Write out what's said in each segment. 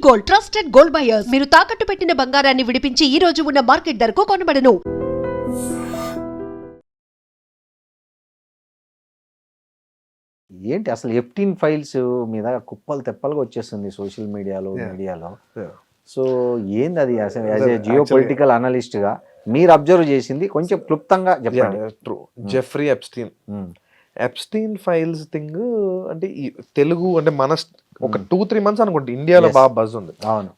Gold, trusted gold buyers. మీరు తాకట్టు పెట్టిన బంగారాన్ని విడిపించి ఈ రోజు ఉన్న మార్కెట్ ధరకు కొనబడను. ఏంటి అసలు ఎఫ్టీన్ ఫైల్స్ మీద కుప్పలు తెప్పలుగా వచ్చేస్తుంది సోషల్ మీడియాలో. సో ఏంది అది అసలు as a geopolitical analyst గా మీరు అబ్జర్వ్ చేసింది కొంచెం క్లుప్తంగా చెప్పండి. True. Jeffrey Epstein files thing అంటే ఈ తెలుగు అంటే మన ఒక 2-3 months అనుకుంటే ఇండియాలో బాగా బజ్ ఉంది.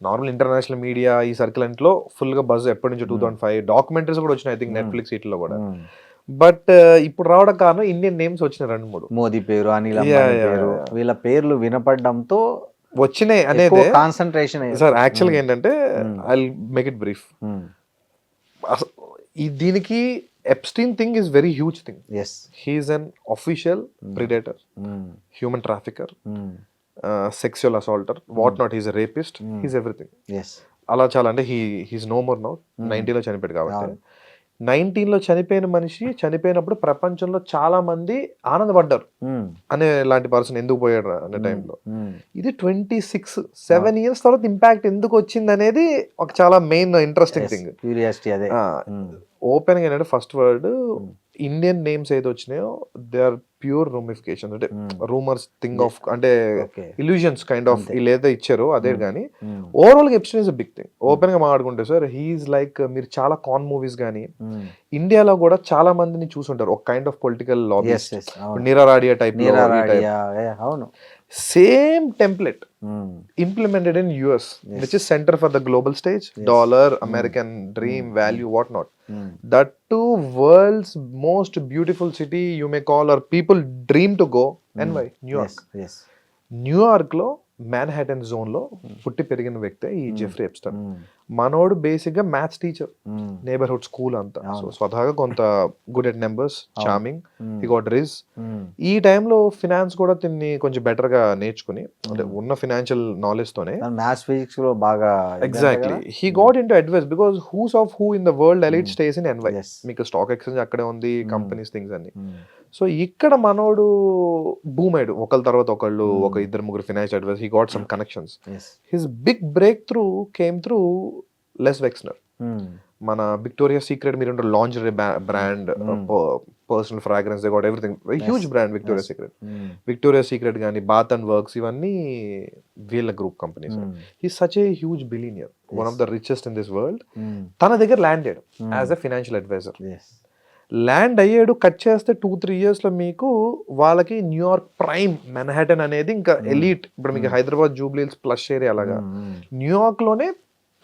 నార్మల్ ఇంటర్నేషనల్ మీడియా ఈ సర్కిల్ లో ఫుల్ గా బజ్ ఎప్పటి నుంచి 2005 డాక్యుమెంటరీస్ కూడా వచ్చినాయి. ఐ థింక్ నెట్ఫ్లిక్స్ వీటిలో కూడా. బట్ ఇప్పుడు రావడం కారణం ఇండియన్ నేమ్స్ వచ్చినాయి 2-3. మోదీ పేరు, అనిల్ అంబానీ పేరు, వీళ్ళ పేర్లు వినపడడంతో వచ్చినాయి అనేది కాన్సన్ట్రేషన్. సార్ యాక్చువల్గా ఏంటంటే ఐ మేక్ ఇట్ బ్రీఫ్. దీనికి Epstein thing is very huge thing. He is unofficial predator, human trafficker, sexual assaulter, what not. He's a rapist, he's everything. అలా చాలా అంటే హీస్ నో మోర్ నౌ. 19లో చనిపోయాడు కాబట్టి. 19లో చనిపోయిన మనిషి చనిపోయినప్పుడు ప్రపంచంలో చాలా మంది ఆనందపడ్డారు అనే లాంటి పర్సన్ ఎందుకు పోయాడు అనే టైంలో. ఇది 7 years తర్వాత ఇంపాక్ట్ ఎందుకు వచ్చింది అనేది ఒక చాలా మెయిన్ ఇంట్రెస్టింగ్ థింగ్. ఓపెన్ గా ఏంటంటే ఫస్ట్ వర్డ్ ఇండియన్ నేమ్స్ ఏది వచ్చినాయో దే ఆర్ ప్యూర్ రూమిఫికేషన్, అంటే రూమర్స్ థింగ్ ఆఫ్, అంటే ఇల్యూజన్స్ కైండ్ ఆఫ్ వీళ్ళు ఏదో ఇచ్చారో అదే. కానీ ఓవరాల్ గా Epstein is a big thing. Open గా మాట్లాడుకుంటే సార్ హీఈస్ లైక్, మీరు చాలా కాన్ మూవీస్ కానీ ఇండియాలో కూడా చాలా మందిని చూసుంటారు ఒక kind of political lobbyist, Niira Radia type. Same template implemented in US, which is center for the global stage, dollar, American dream, value, what not. That too, world's most beautiful city you may call, or people dream to go. And why? New York. New York lo Manhattan zone లో పుట్టి పెరిగిన వ్యక్తే ఈ Jeffrey Epstein. మనోడు basic గా maths teacher, neighbourhood school అంతా. So స్వతహాగా కొంత good at numbers, charming, he got Ritz. ఈ టైంలో ఫినాన్స్ కూడా తిన్ని కొంచెం బెటర్ గా నేర్చుకుని, అంటే ఉన్న ఫినాన్షియల్ నాలెడ్జ్ తోనే మ్యాథ్స్ ఫిజిక్స్ లో బాగా exactly he got in to advice. Because who's of who in the world elite stays in NY. మీకు స్టాక్ ఎక్స్చేంజ్ అక్కడే ఉంది, కంపెనీస్ థింగ్స్ అన్ని. సో ఇక్కడ మనోడు బూమ్ అయ్యాడు ఒకళ్ళ తర్వాత ఒకళ్ళు, ఒక 2-3 financial advice. He got some connections. His big break through came through Les Wexner. మన విక్టోరియా సీక్రెట్ మీరు lingerie brand, personal fragrance, they got everything, huge brand Victoria Secret. Victoria Secret కానీ బాత్ అండ్ వర్క్స్ ఇవన్నీ వీళ్ళ group companies. He such a huge billionaire, one of the richest in this world. తన దగ్గర land అయ్యాడు as a financial adviser. Land అయ్యాడు. Cut చేస్తే 2-3 years లో మీకు వాళ్ళకి న్యూయార్క్ ప్రైమ్, మెన్హాటన్ అనేది ఇంకా ఎలీట్. ఇప్పుడు మీకు హైదరాబాద్ జూబ్లీ హిల్స్ ప్లస్ ఏరియా అలాగా న్యూయార్క్ లోనే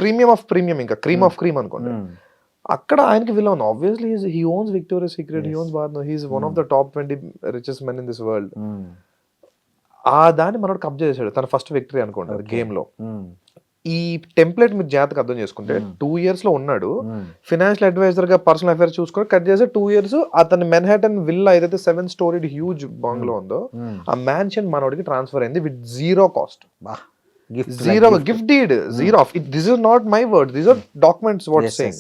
ప్రీమియం ఆఫ్ ప్రీమియం, ఇంకా క్రీమ్ ఆఫ్ క్రీమ్ అనుకోండి. అక్కడ ఆయనకి విల్ ఉంది. Obviously he owns Victoria Secret, he owns బార్నో, he is one of the top 20 richest men in this world. ఆ దాన్ని మనోడు కబ్జా చేశాడు. తన ఫస్ట్ విక్టరీ అనుకోండి గేమ్ లో. ఈ టెంప్లెట్ మీరు జాగ్రత్తగా అర్థం చేసుకుంటే 2 years లో ఉన్నాడు ఫినాన్షియల్ అడ్వైజర్ గా, పర్సనల్ అఫైర్స్ చూసుకొని కట్ చేస్తే 2 years అతని మెన్హాటన్ విల్లా ఏదైతే 7-storied హ్యూజ్ బంగ్లో ఉందో ఆ మ్యాన్షన్ మనోడికి ట్రాన్స్ఫర్ అయింది with zero cost. Zero gift deed, zero. This is not my word, these are documents what saying.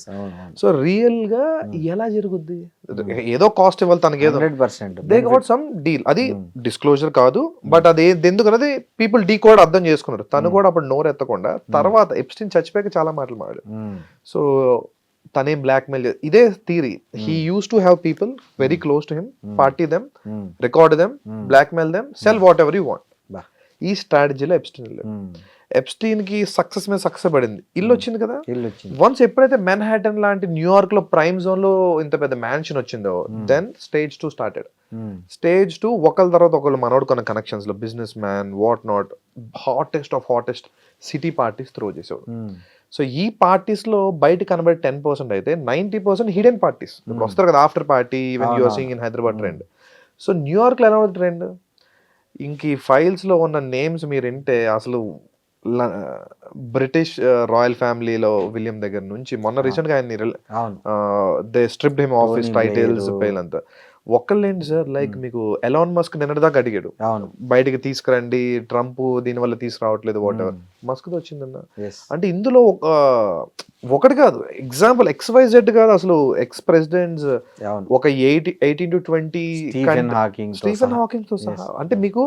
So real గా ఎలా జరుగుద్ది? ఏదో కాస్ట్ ఇవ్వాలి తనకి, ఏదో దే గాట్ సమ్ డీల్. అది డిస్క్లోజర్ కాదు, బట్ అది ఎందుకన్నది పీపుల్ డీకోడ్ అర్థం చేసుకున్నారు. తను కూడా అప్పుడు నోరు ఎత్తకుండా తర్వాత ఎప్స్టీన్ చచ్చిపోయాక చాలా మాటలు మాట్లాడు. సో తనేం బ్లాక్ మెయిల్, ఇదే theory. He use to have people very close to him, party them, record them, blackmail them, sell whatever you want. ఈ స్ట్రాటజీలో ఎప్స్టీన్ కి సక్సెస్ మీద సక్సెస్ పడింది. ఇల్లు వచ్చింది కదా. వన్స్ ఎప్పుడైతే మెన్హాటన్ లాంటి న్యూయార్క్ లో ప్రైమ్ జోన్ లో ఇంత పెద్ద మ్యాన్షన్ వచ్చిందో, దెన్ స్టేజ్ 2 స్టార్టెడ్. స్టేజ్ 2 ఒకళ్ళ తర్వాత ఒకళ్ళు మనోడు కొన్న కనెక్షన్స్ లో business man, what not, hottest city parties throw చేసేవాడు. సో ఈ పార్టీస్ లో బయట కనబడే 10% అయితే 90% హిడెన్ పార్టీస్. ఇప్పుడు వస్తారు కదా after party, even you're seeing in Hyderabad trend. So New York లో ఎలా ఉంది ట్రెండ్? ఇంక ఈ ఫైల్స్ లో ఉన్న నేమ్స్ మీరు వింటే అసలు బ్రిటిష్ రాయల్ ఫ్యామిలీలో విలియం దగ్గర నుంచి మొన్న రీసెంట్ గా ఆయన they stripped him of his titles pale అంతా. ఒక్కళ్ళేంటి సార్, లైక్ మీకు ఎలాన్ మస్క్ నిన్నటిదాకా అడిగాడు బయటికి తీసుకురండి, ట్రంప్ దీని వల్ల తీసుకురావట్లేదు, వాట్ ఎవర్. మస్క్ వచ్చిందన్న అంటే ఇందులో ఒకటి కాదు, ఎగ్జాంపుల్ XYZ కాదు, అసలు ఎక్స్ ప్రెసిడెంట్స్ ఒక 18 to 20 స్టీఫెన్ హాకింగ్ తో సహా. అంటే మీకు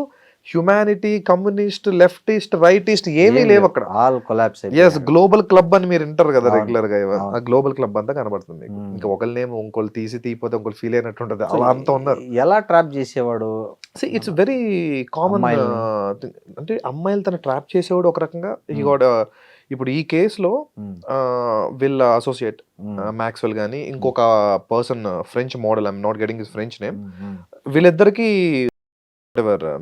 హ్యుమానిటీ, కమ్యూనిస్ట్, లెఫ్టిస్ట్, రైటిస్ట్ ఏమీ లేవు అక్కడ. All collapses, global club అని మీరు వింటారు కదా రెగ్యులర్ గా, ఆ గ్లోబల్ క్లబ్ అంతా కనబడుతుంది మీకు. ఇంకా ఒకళ్ళనేమో ఇంకోళ్ళు తీసిపోతే ఇంకోళ్ళు ఫీల్ అయినట్టు ఉంటది, అలా అంతా ఉన్నారు. ఎలా ట్రాప్ చేసేవాడు? It's very common. అంటే అమ్మాయిలు తన ట్రాప్ చేసేవాడు ఒక రకంగా. ఈ కూడా ఇప్పుడు ఈ కేసులో వీళ్ళ అసోసియేట్ మ్యాక్స్వెల్ గానీ ఇంకొక person, French model, I'm not getting his French name, వీళ్ళిద్దరికి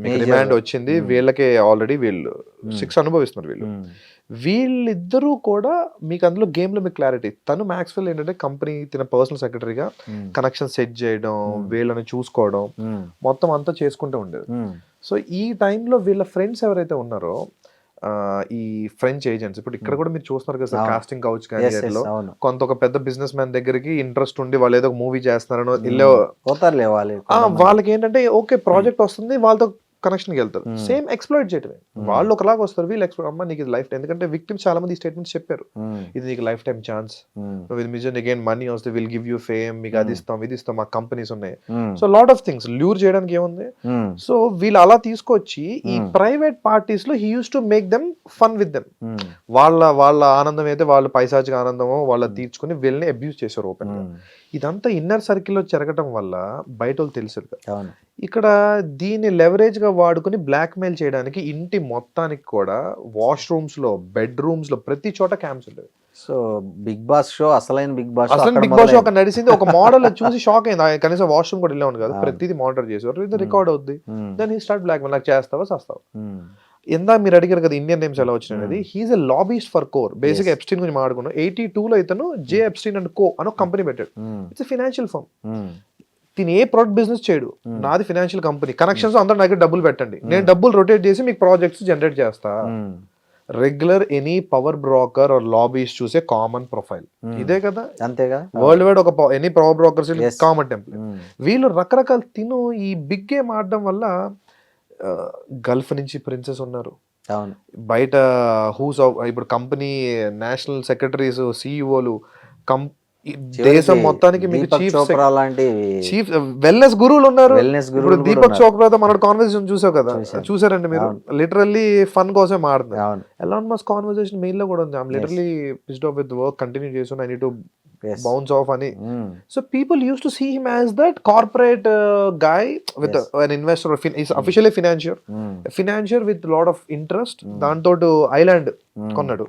మీకు రిమాండ్ వచ్చింది. వీళ్ళకే ఆల్రెడీ వీళ్ళు 6 అనుభవిస్తున్నారు. వీళ్ళిద్దరూ కూడా మీకు అందులో గేమ్ లో మీకు క్లారిటీ. తను మ్యాక్స్వెల్ ఏంటంటే కంపెనీ తన పర్సనల్ సెక్రటరీగా కనెక్షన్ సెట్ చేయడం, వీళ్ళని చూసుకోవడం, మొత్తం అంతా చేసుకుంటూ ఉండేది. సో ఈ టైంలో వీళ్ళ ఫ్రెండ్స్ ఎవరైతే ఉన్నారో, ఈ ఫ్రెంచ్ ఏజెంట్స్, ఇప్పుడు ఇక్కడ కూడా మీరు చూస్తున్నారు కదా సార్, కాస్టింగ్ కౌచ్ కానీ కొంత ఒక పెద్ద బిజినెస్ మ్యాన్ దగ్గరికి ఇంట్రెస్ట్ ఉండి వాళ్ళు ఏదో ఒక మూవీ చేస్తున్నారనో వాళ్ళకి ఏంటంటే ఓకే ప్రాజెక్ట్ వస్తుంది, వాళ్ళతో కనెక్షన్కి వెళ్తారు. సేమ్ ఎక్స్ప్లోయిట్ చేయటమే. వాళ్ళు ఒకలాగా వస్తారు, వీళ్ళు ఎక్స్ప్లోర్, అమ్మ నీకు ఇది లైఫ్ టైం, ఎందుకంటే విక్టిమ్స్ చాలా మంది స్టేట్మెంట్స్ చెప్పారు, ఇది నీకు లైఫ్ టైం ఛాన్స్, నువ్వు ఇది నిజం, నీకు మనీ వస్తే విల్ గివ్ యూ ఫేమ్, మీకు అది ఇస్తాం ఇది ఇస్తాం, మా కంపెనీస్ ఉన్నాయి. So lot of things lure చేయడానికి ఏముంది. సో వీళ్ళు అలా తీసుకొచ్చి ఈ ప్రైవేట్ పార్టీస్ లో he use to make them fun with them. వాళ్ళ ఆనందం అయితే వాళ్ళు పైశాచిక ఆనందమో వాళ్ళ తీర్చుకుని వీళ్ళని అబ్యూజ్ చేశారు ఓపెన్ గా. ఇదంతా ఇన్నర్ సర్కిల్లో జరగటం వల్ల బయట వాళ్ళు తెలుసు. ఇక్కడ దీన్ని లెవరేజ్ గా వాడుకుని బ్లాక్ మెయిల్ చేయడానికి ఇంటి మొత్తానికి కూడా వాష్రూమ్స్ లో, బెడ్రూమ్స్ లో, ప్రతి చోట క్యామ్స్ ఉండేవి. సో బిగ్ బాస్ షో, అసలైన బిగ్ బాస్ షో అక్కడ నడిచింది. ఒక మోడల్ చూసి షాక్ అయింది, కనీసం వాష్రూమ్ కూడా వెళ్ళాను కదా, ప్రతిదీ మానిటర్ చేసేవారు, ఇది రికార్డ్ అవుద్ది. దాన్ని స్టార్ట్ బ్లాక్ మెయిల్, నాకు చేస్తావా చేస్తావా. ఇందా మీరు అడిగారు కదా ఇండియన్ నేమ్స్ ఎలా వచ్చినాయి, he's a lobbyist for core. Basic Epstein గురించి మాట్లాడుకున్నాం. 82 లో ఇతను జే ఎప్స్టీన్ అండ్ కో అని ఒక కంపెనీ పెట్టాడు. It's financial firm. దీని ఏ ప్రొడక్ట్ బిజినెస్ చేయడు, నాది ఫైనాన్షియల్ కంపెనీ, కనెక్షన్స్ అందరూ నాకు డబ్బులు పెట్టండి, నేను డబ్బులు రొటేట్ చేసి మీకు ప్రాజెక్ట్స్ జనరేట్ చేస్తా. Regular any power broker or lobbies చూసే కామన్ ప్రొఫైల్ ఇదే కదా, అంతేగా. వరల్డ్ వైడ్ ఒక any power brokers common template. వీళ్ళు రకరకాల తిను ఈ బిగ్ గేమ్ ఆడడం వల్ల గల్ఫ్ నుంచి ప్రిన్సెస్ ఉన్నారు, బయట హూస్ ఇప్పుడు కంపెనీ నేషనల్ సెక్రటరీస్, సిఇఓలు, దేశం మొత్తానికి మీకు చీఫ్ వెల్నెస్ గురువులు ఉన్నారు. ఇప్పుడు దీపక్ చోప్రాతో మన కాన్వర్సేషన్ చూసావు కదా, చూసారండి మీరు, లిటరల్లీ ఫన్ కోసం ఆడుతున్నారు. ఎలాన్ మస్క్ కాన్వర్సేషన్ మెయిల్ లో కూడా ఉంది, I'm literally pissed off with work, continue చేస్తున్నా, I need to bounce off ani. So people used to see him as that corporate guy with an investor, is officially a financier with a lot of interest. దాంతో island కొన్నాడు.